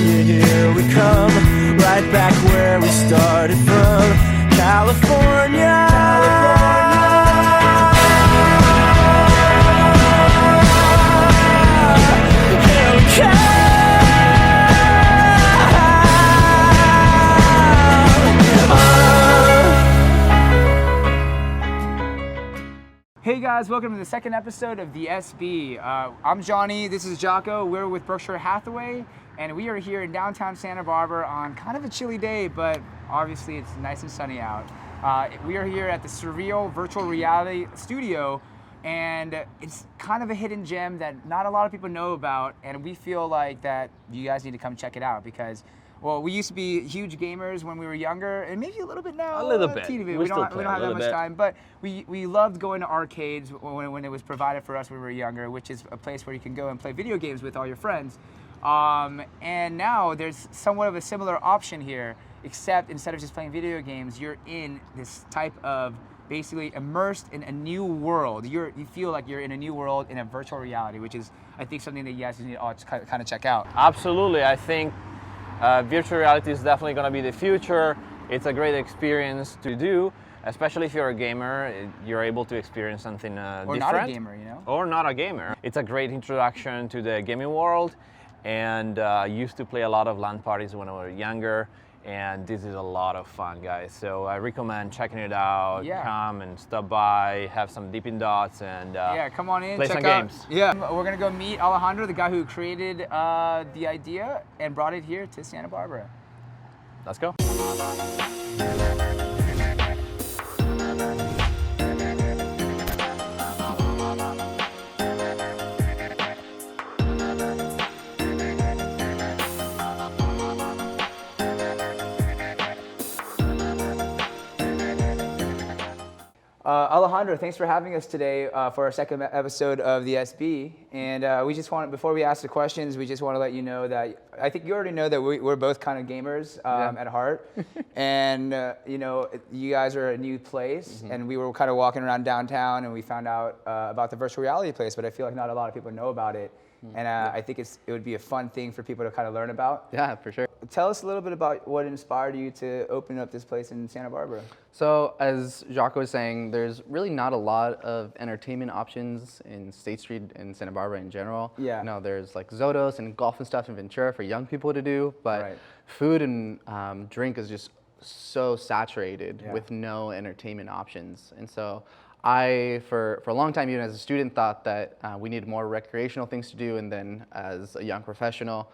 California, here we come, right back where we started from. California, here we come. Hey guys, welcome to the second episode of the SB. I'm Jonny, this is Jocko, we're with Berkshire Hathaway, and we are here in downtown Santa Barbara on kind of a chilly day, but obviously it's nice and sunny out. We are here at the Surreal VR Studio, and it's kind of a hidden gem that not a lot of people know about, and we feel like that you guys need to come check it out because, well, we used to be huge gamers when we were younger, and maybe a little bit now. A little bit. Teeny bit. We We don't still have play a that much little bit. time, but we loved going to arcades when it was provided for us when we were younger, which is a place where you can go and play video games with all your friends. And now there's somewhat of a similar option here, except instead of just playing video games, you're in this type of basically immersed in a new world. You feel like you're in a new world in a virtual reality, which is, I think, something that you guys need to kind of check out. Absolutely, I think virtual reality is definitely going to be the future. It's a great experience to do, especially if you're a gamer. You're able to experience something different. Or not a gamer, you know? Or not a gamer. It's a great introduction to the gaming world, and I used to play a lot of LAN parties when I was younger, and this is a lot of fun, guys. So I recommend checking it out. Yeah. Come and stop by, have some Dippin' Dots, and Yeah, come on in, play check some out. games. Yeah, we're gonna go meet Alejandro, the guy who created the idea and brought it here to Santa Barbara. Let's go. Alejandro, thanks for having us today for our second episode of the SB. And we just want, before we ask the questions, we just want to let you know that I think you already know that we're both kind of gamers at heart. And you know, you guys are a new place, and we were kind of walking around downtown, and we found out about the virtual reality place. But I feel like not a lot of people know about it. And I think it would be a fun thing for people to kind of learn about. Yeah, for sure. Tell us a little bit about what inspired you to open up this place in Santa Barbara. So as Jocko was saying, there's really not a lot of entertainment options in State Street and Santa Barbara in general. Yeah. You know, there's like Zotos and golf and stuff in Ventura for young people to do, but Right. food and drink is just so saturated Yeah. with no entertainment options. And so I, for a long time, even as a student, thought that we needed more recreational things to do, and then as a young professional,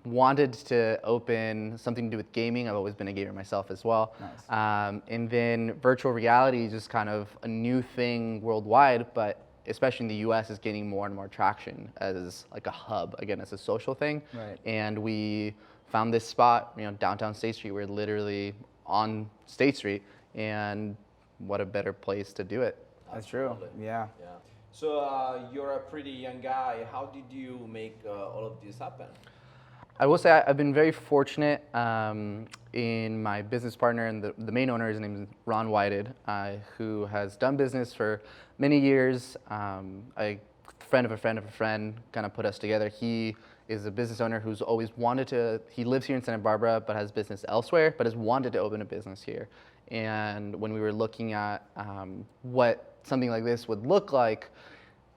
wanted to open something to do with gaming. I've always been a gamer myself as well. Nice. And then virtual reality is just kind of a new thing worldwide, but especially in the US is gaining more and more traction as like a hub, again, as a social thing. Right. And we found this spot, you know, downtown State Street. We're literally on State Street, and what a better place to do it. That's true. Yeah. Yeah. So you're a pretty young guy. How did you make all of this happen? I will say I've been very fortunate in my business partner, and the main owner, his name is Ron Whited, who has done business for many years. A friend of a friend of a friend kind of put us together. He is a business owner who's always wanted to, he lives here in Santa Barbara but has business elsewhere, but has wanted to open a business here. And when we were looking at what something like this would look like,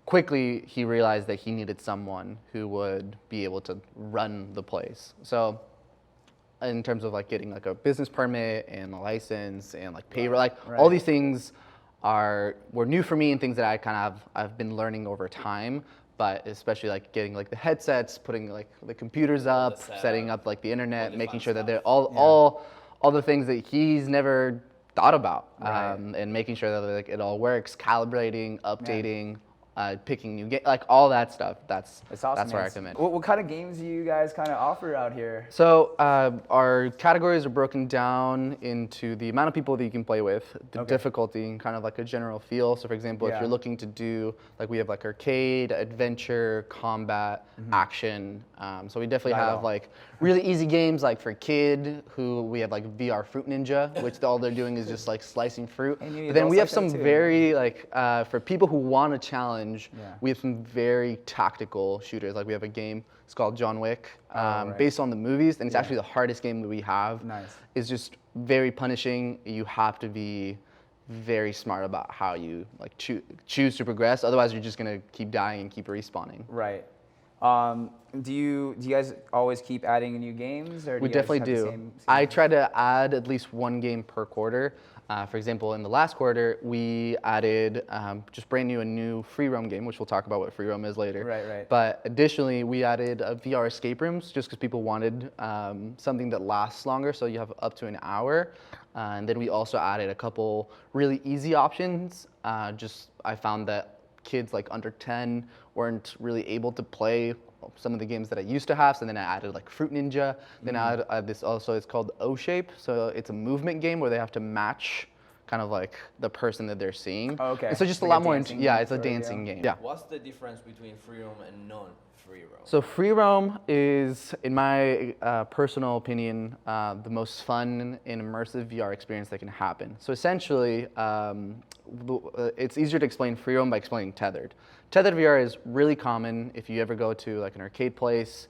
quickly he realized that he needed someone who would be able to run the place. So in terms of like getting like a business permit and a license and like payroll, like all these things were new for me and things that I've been learning over time. But especially like getting like the headsets, putting like the computers up, setting up like the internet, making sure that they're all the things that he's never thought about, and making sure that like it all works, calibrating, updating, picking new games, like all that stuff. That's awesome, that's where man. I come in. What kind of games do you guys kind of offer out here? So our categories are broken down into the amount of people that you can play with, the difficulty, and kind of like a general feel. So for example, if you're looking to do, like we have like arcade, adventure, combat, action. So we definitely have like really easy games like for a kid who we have like VR Fruit Ninja, which all they're doing is just like slicing fruit. But then we have some very like, for people who want a challenge, challenge. Yeah. We have some very tactical shooters. Like we have a game, it's called John Wick, right. based on the movies, and it's Yeah. actually the hardest game that we have. Nice. It's just very punishing. You have to be very smart about how you like choose to progress. Otherwise, you're just gonna keep dying and keep respawning. Right. Do you guys always keep adding new games, or do We you guys definitely have the do. same I try to add at least one game per quarter. For example, in the last quarter, we added just brand new a new free roam game, which we'll talk about what free roam is later. Right, right. But additionally, we added VR escape rooms just because people wanted something that lasts longer, so you have up to an hour. And then we also added a couple really easy options. I found that kids like under 10 weren't really able to play some of the games that I used to have, so then I added like Fruit Ninja. Then I added this also, it's called O-Shape, so it's a movement game where they have to match kind of like the person that they're seeing. Oh, okay. And so just Like a a lot more, dancing yeah, game it's a sort of dancing deal? game. Yeah. What's the difference between free roam and non-free roam? So free roam is, in my personal opinion, the most fun and immersive VR experience that can happen. So essentially, it's easier to explain free roam by explaining tethered. Tethered VR is really common if you ever go to like an arcade place.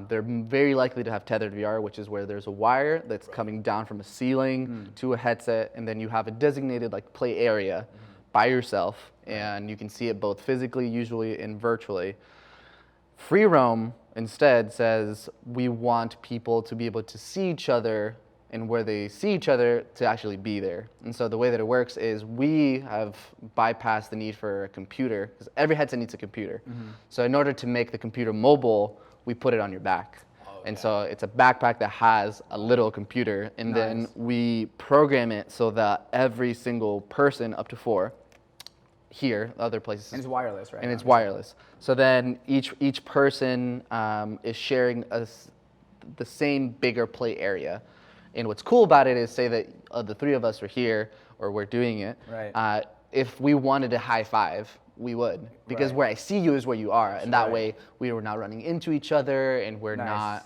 They're very likely to have tethered VR, which is where there's a wire that's coming down from a ceiling to a headset, and then you have a designated like play area by yourself, and you can see it both physically, usually, and virtually. Free roam instead says we want people to be able to see each other, and where they see each other to actually be there. And so the way that it works is we have bypassed the need for a computer, because every headset needs a computer. So in order to make the computer mobile, we put it on your back. And so it's a backpack that has a little computer, and then we program it so that every single person, up to 4, here, other places. And it's wireless, right? And it's wireless. So then each person is sharing the same bigger play area. And what's cool about it is, say that the 3 of us are here, or we're doing it. Right. If we wanted to high five, we would, because where I see you is where you are, and that way we are not running into each other, and we're not.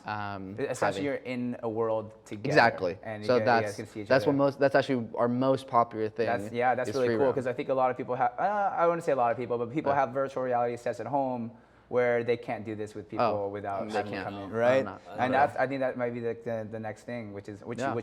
Essentially, you're in a world together. Exactly. And so you guys can see each that's other. that's actually our most popular thing. That's is really free cool, roam. because I think a lot of people have. I wouldn't say a lot of people, but people have virtual reality sets at home where they can't do this with people without they having can't. them come in, No, right? not. And I think that might be the next thing, which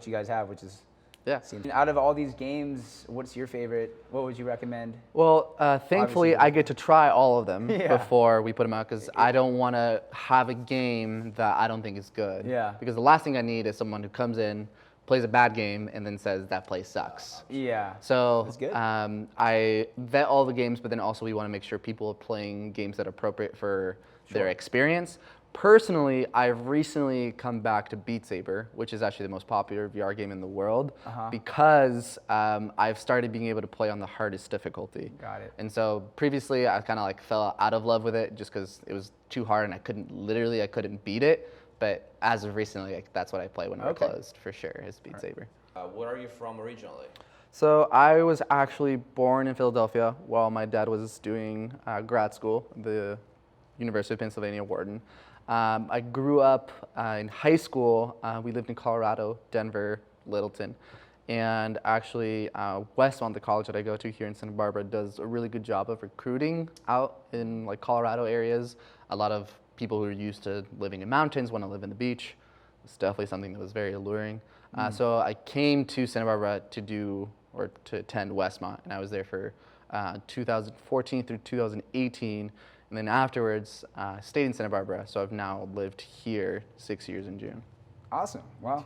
you guys have, which is. Yeah. Out of all these games, what's your favorite? What would you recommend? Well, thankfully, I get to try all of them before we put them out, because I don't want to have a game that I don't think is good. Yeah. Because the last thing I need is someone who comes in, plays a bad game, and then says that play sucks. Yeah. So That's good. I vet all the games, but then also we want to make sure people are playing games that are appropriate for their experience. Personally, I've recently come back to Beat Saber, which is actually the most popular VR game in the world, because I've started being able to play on the hardest difficulty. Got it. And so previously, I kind of like fell out of love with it just because it was too hard and I couldn't beat it. But as of recently, like, that's what I play when we're closed, for sure, is Beat Saber. Where are you from originally? So I was actually born in Philadelphia while my dad was doing grad school at the University of Pennsylvania, Wharton. I grew up in high school. We lived in Colorado, Denver, Littleton. And actually, Westmont, the college that I go to here in Santa Barbara, does a really good job of recruiting out in like Colorado areas. A lot of people who are used to living in mountains want to live in the beach. It's definitely something that was very alluring. So I came to Santa Barbara to attend Westmont, and I was there for 2014 through 2018. And then afterwards, stayed in Santa Barbara. So I've now lived here 6 years in June. Awesome. Wow.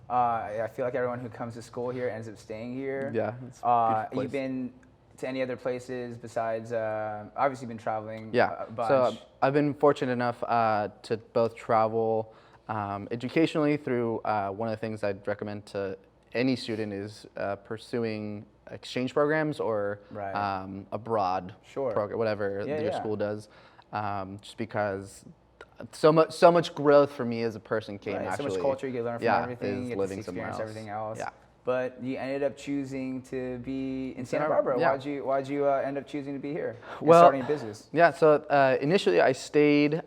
I feel like everyone who comes to school here ends up staying here. Yeah, it's a beautiful place. You've been to any other places besides, obviously you've been traveling Yeah, a bunch. so I've been fortunate enough to both travel educationally through, one of the things I'd recommend to any student is pursuing exchange programs or abroad program, whatever your school does, just because so much growth for me as a person came actually. So much culture you can learn from everything. You get to experience everything else. Yeah. But you ended up choosing to be in Santa Barbara. Yeah. Why'd you end up choosing to be here? Well, starting a business. Yeah. So initially I stayed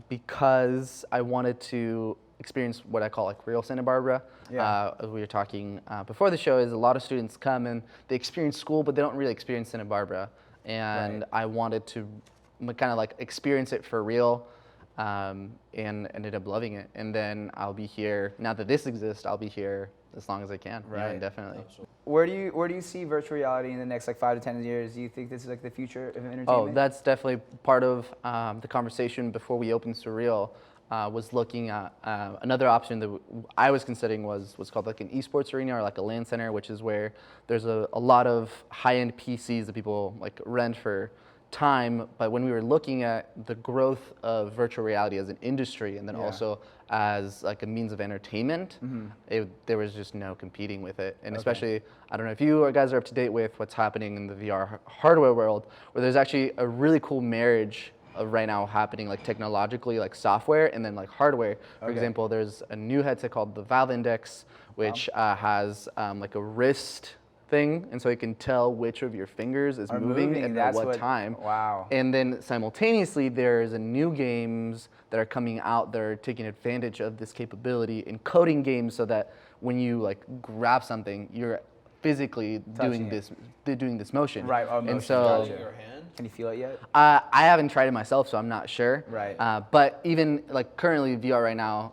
because I wanted to experience what I call like real Santa Barbara. As we were talking before the show, is a lot of students come and they experience school, but they don't really experience Santa Barbara. and Right. I wanted to kind of like experience it for real, and ended up loving it. And then I'll be here, now that this exists, I'll be here as long as I can. Yeah, Right. indefinitely. Where do you see virtual reality in the next like 5 to 10 years? Do you think this is like the future of entertainment? Oh, that's definitely part of the conversation before we opened Surreal. Was looking at another option that I was considering was called like an esports arena or like a LAN center, which is where there's a lot of high-end PCs that people like rent for time. But when we were looking at the growth of virtual reality as an industry and then Yeah. also as like a means of entertainment, there was just no competing with it. And especially, I don't know if you guys are up to date with what's happening in the VR hardware world, where there's actually a really cool marriage of right now happening, like technologically, like software and then like hardware. For example, there's a new headset called the Valve Index, which has like a wrist thing, and so it can tell which of your fingers is moving and at what time. Wow. And then simultaneously, there's a new games that are coming out that are taking advantage of this capability, encoding games so that when you like grab something, you're physically doing this motion. Right. Oh, and motion, so gotcha. In your hand? Can you feel it yet? I haven't tried it myself, so I'm not sure. Right. But even like currently VR right now,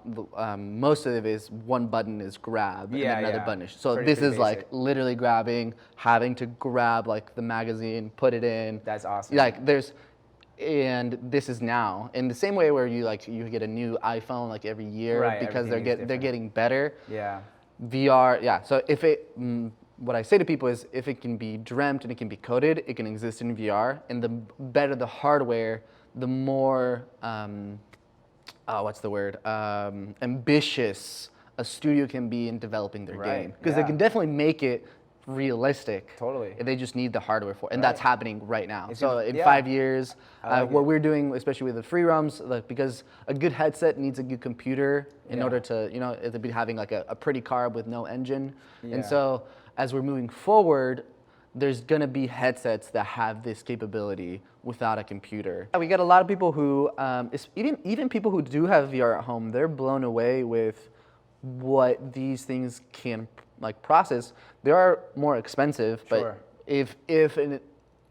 most of it is one button is grab and Yeah, another yeah. button is. So Pretty this is like basic. literally grabbing, having to grab like the magazine, put it in. That's awesome. Like and this is now in the same way where you get a new iPhone like every year Right, because everything is they're different. getting better. Yeah. VR, yeah. So if it, what I say to people is, if it can be dreamt and it can be coded, it can exist in VR. And the better the hardware, the more, what's the word? Ambitious a studio can be in developing their Right, game, because yeah. they can definitely make it realistic. Totally. They just need the hardware for it, and that's happening right now. It's So just- in yeah. 5 years, like what it. we're doing, especially with the free roams, like, because a good headset needs a good computer in order to, it'd be having like a pretty car with no engine. Yeah. And so as we're moving forward, there's gonna be headsets that have this capability without a computer. We get a lot of people who, even people who do have VR at home, they're blown away with what these things can like process. They are more expensive, Sure. but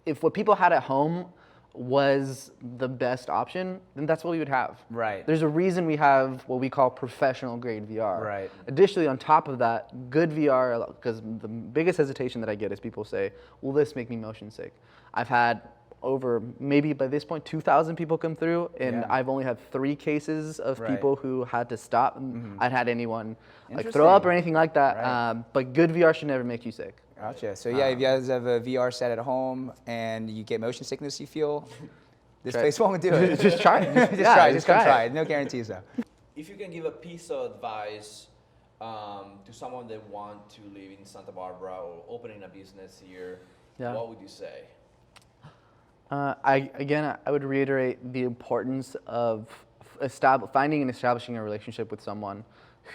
if what people had at home was the best option, then that's what we would have. Right. There's a reason we have what we call professional grade VR. Right. Additionally, on top of that, good VR, because the biggest hesitation that I get is people say, will this make me motion sick? I've had over, maybe by this point, 2,000 people come through, and Yeah. I've only had 3 cases of Right. people who had to stop. I'd had anyone like Interesting. throw up or anything like that. Right. But good VR should never make you sick. Gotcha. So yeah, if you guys have a VR set at home and you get motion sickness, you feel, this Try it. place won't do it. Just try it. Just Yeah, try it. just Just come try try it. it. No guarantees though. If you can give a piece of advice to someone that want to live in Santa Barbara or opening a business here, Yeah. what would you say? I would reiterate the importance of finding and establishing a relationship with someone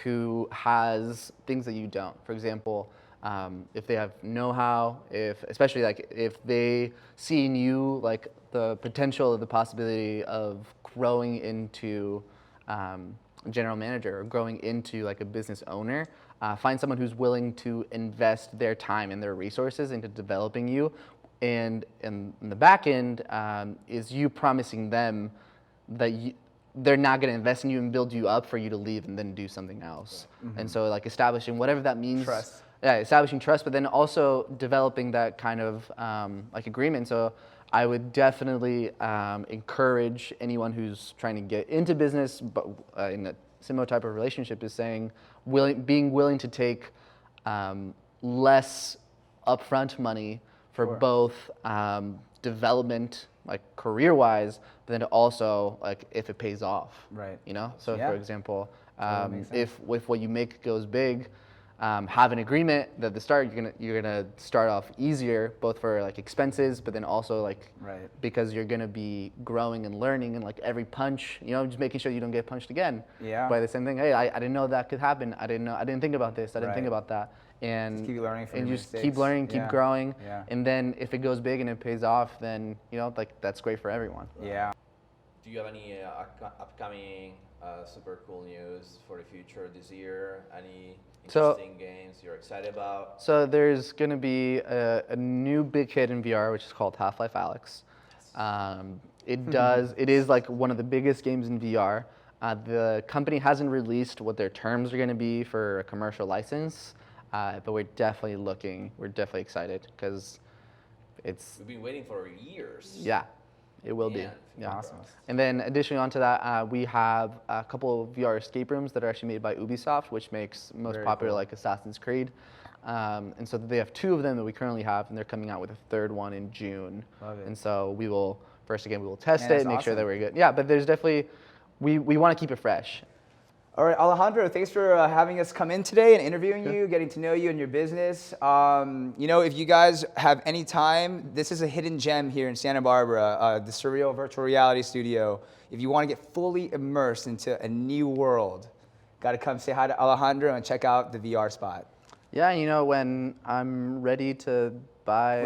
who has things that you don't. For example, if they have know-how, especially like if they see in you like the potential or the possibility of growing into general manager or growing into like a business owner, find someone who's willing to invest their time and their resources into developing you. And in the back end is you promising them that they're not going to invest in you and build you up for you to leave and then do something else. And so like establishing whatever that means. Trust. Yeah, establishing trust, but then also developing that kind of like agreement. So I would definitely encourage anyone who's trying to get into business, but in a similar type of relationship, is saying being willing to take less upfront money for both development, like career-wise, but then also like if it pays off. Right. So Yeah. for example, Totally makes sense. if what you make goes big, have an agreement that at the start you're gonna start off easier, both for like expenses, but then also like Right. because you're gonna be growing and learning, and like every punch, just making sure you don't get punched again. Yeah. By the same thing. Hey, I didn't know that could happen. I didn't think about this. I didn't think Right. about that. And Just keep learning from and your just mistakes. keep learning, keep Yeah. growing. Yeah. And then if it goes big and it pays off, then like that's great for everyone. Yeah. Do you have any upcoming super cool news for the future this year? Any interesting games you're excited about? So there's going to be a new big hit in VR, which is called Half-Life Alyx. It is like one of the biggest games in VR. The company hasn't released what their terms are going to be for a commercial license, but we're definitely excited because we've been waiting for years. Yeah, it will be. Yeah. Awesome. And then additionally onto that, we have a couple of VR escape rooms that are actually made by Ubisoft, which makes most Very popular cool. like Assassin's Creed. And so they have 2 of them that we currently have, and they're coming out with a 3rd one in June. Love it. And so we will test Man, it, that's make sure that awesome. we're good. Yeah, but there's definitely, we want to keep it fresh. All right, Alejandro, thanks for having us come in today and interviewing you, getting to know you and your business. You know, if you guys have any time, this is a hidden gem here in Santa Barbara, the Surreal Virtual Reality Studio. If you want to get fully immersed into a new world, got to come say hi to Alejandro and check out the VR spot. Yeah, you know, when I'm ready to buy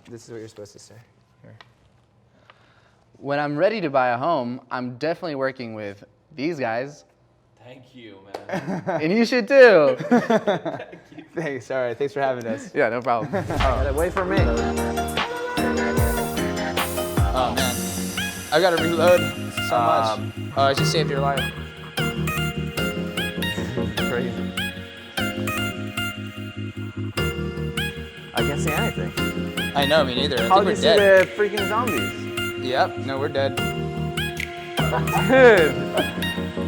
This is what you're supposed to say. Here. when I'm ready to buy a home, I'm definitely working with these guys, Thank you, man. and you should too. Thanks. All right. Thanks for having us. Yeah, no problem. Wait for me. Oh man, I gotta reload so much. Oh, I just saved your life. Crazy. I can't see anything. I know, me neither. I How think do you we're see dead. the freaking zombies? Yep. No, we're dead. Dude,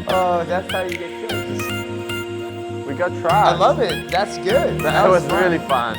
Oh, that's how you get killed. we got trapped. I love it. That's good. That was fun. really fun.